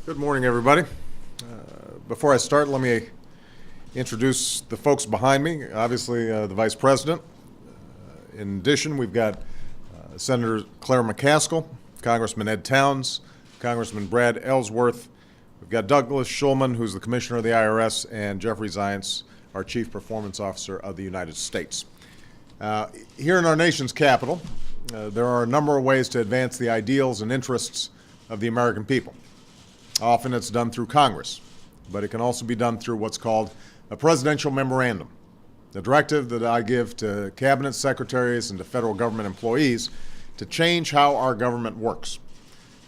Good morning, everybody. Before I start, let me introduce the folks behind me. Obviously, the Vice President. In addition, we've got Senator Claire McCaskill, Congressman Ed Towns, Congressman Brad Ellsworth. We've got Douglas Shulman, who's the Commissioner of the IRS, and Jeffrey Zients, our Chief Performance Officer of the United States. Here in our nation's capital, there are a number of ways to advance the ideals and interests of the American people. Often it's done through Congress, but it can also be done through what's called a Presidential Memorandum, the directive that I give to cabinet secretaries and to federal government employees to change how our government works.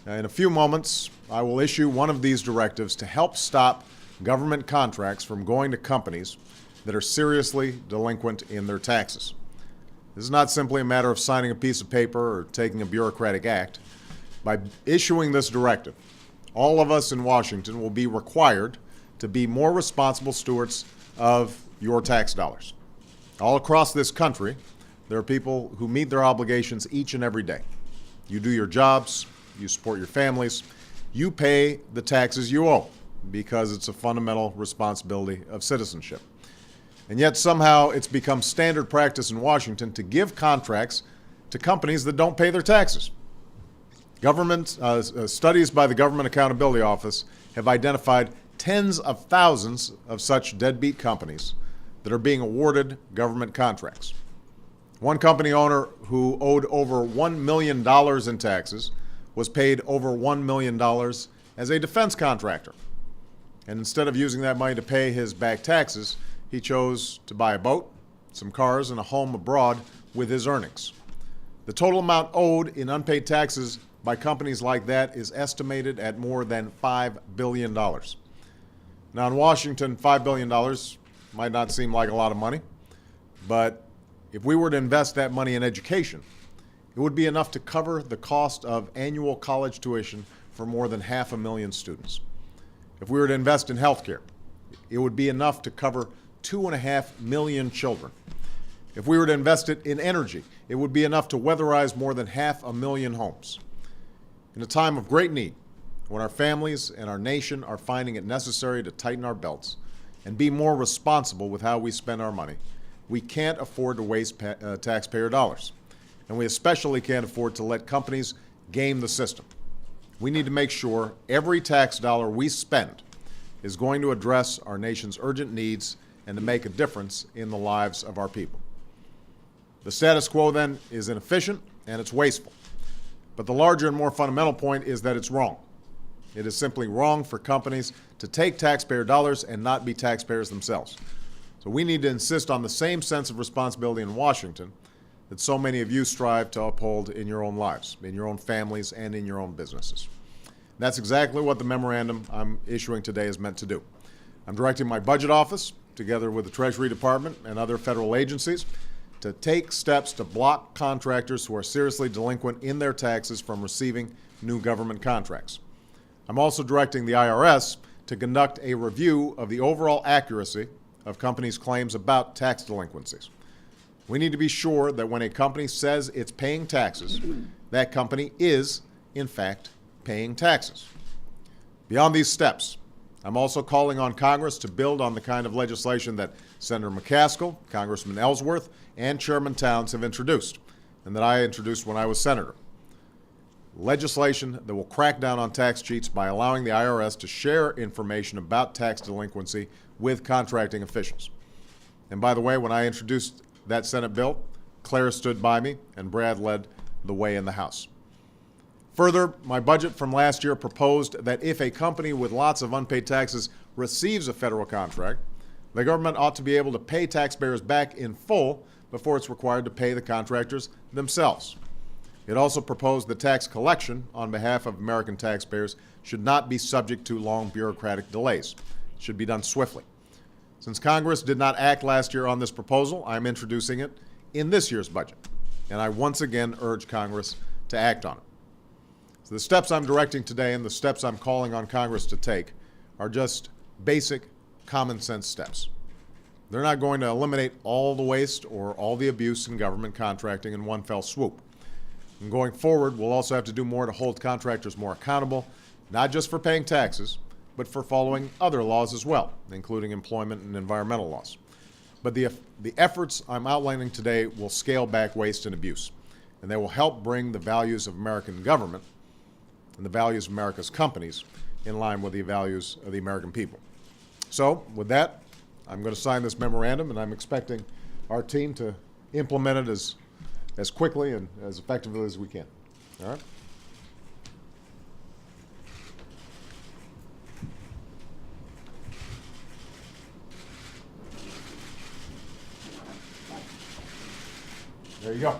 In a few moments, I will issue one of these directives to help stop government contracts from going to companies that are seriously delinquent in their taxes. This is not simply a matter of signing a piece of paper or taking a bureaucratic act. By issuing this directive, all of us in Washington will be required to be more responsible stewards of your tax dollars. All across this country, there are people who meet their obligations each and every day. You do your jobs, you support your families, you pay the taxes you owe because it's a fundamental responsibility of citizenship. And yet somehow it's become standard practice in Washington to give contracts to companies that don't pay their taxes. Studies by the Government Accountability Office have identified tens of thousands of such deadbeat companies that are being awarded government contracts. One company owner who owed over $1 million in taxes was paid over $1 million as a defense contractor. And instead of using that money to pay his back taxes, he chose to buy a boat, some cars, and a home abroad with his earnings. The total amount owed in unpaid taxes by companies like that is estimated at more than $5 billion. Now in Washington, $5 billion might not seem like a lot of money, but if we were to invest that money in education, it would be enough to cover the cost of annual college tuition for more than 500,000 students. If we were to invest in healthcare, it would be enough to cover 2.5 million children. If we were to invest it in energy, it would be enough to weatherize more than 500,000 homes. In a time of great need, when our families and our nation are finding it necessary to tighten our belts and be more responsible with how we spend our money, we can't afford to waste taxpayer dollars. And we especially can't afford to let companies game the system. We need to make sure every tax dollar we spend is going to address our nation's urgent needs and to make a difference in the lives of our people. The status quo, then, is inefficient and it's wasteful. But the larger and more fundamental point is that it's wrong. It is simply wrong for companies to take taxpayer dollars and not be taxpayers themselves. So we need to insist on the same sense of responsibility in Washington that so many of you strive to uphold in your own lives, in your own families, and in your own businesses. That's exactly what the memorandum I'm issuing today is meant to do. I'm directing my budget office, together with the Treasury Department and other federal agencies, to take steps to block contractors who are seriously delinquent in their taxes from receiving new government contracts. I'm also directing the IRS to conduct a review of the overall accuracy of companies' claims about tax delinquencies. We need to be sure that when a company says it's paying taxes, that company is, in fact, paying taxes. Beyond these steps, I'm also calling on Congress to build on the kind of legislation that Senator McCaskill, Congressman Ellsworth, and Chairman Towns have introduced, and that I introduced when I was senator. Legislation that will crack down on tax cheats by allowing the IRS to share information about tax delinquency with contracting officials. And by the way, when I introduced that Senate bill, Claire stood by me and Brad led the way in the House. Further, my budget from last year proposed that if a company with lots of unpaid taxes receives a federal contract, the government ought to be able to pay taxpayers back in full before it's required to pay the contractors themselves. It also proposed that tax collection on behalf of American taxpayers should not be subject to long bureaucratic delays. It should be done swiftly. Since Congress did not act last year on this proposal, I'm introducing it in this year's budget, and I once again urge Congress to act on it. So the steps I'm directing today and the steps I'm calling on Congress to take are just basic common sense steps. They're not going to eliminate all the waste or all the abuse in government contracting in one fell swoop. And going forward, we'll also have to do more to hold contractors more accountable not just for paying taxes, but for following other laws as well, including employment and environmental laws. But the efforts I'm outlining today will scale back waste and abuse, and they will help bring the values of American government and the values of America's companies in line with the values of the American people. So, with that, I'm going to sign this memorandum, and I'm expecting our team to implement it as quickly and as effectively as we can. All right? There you go.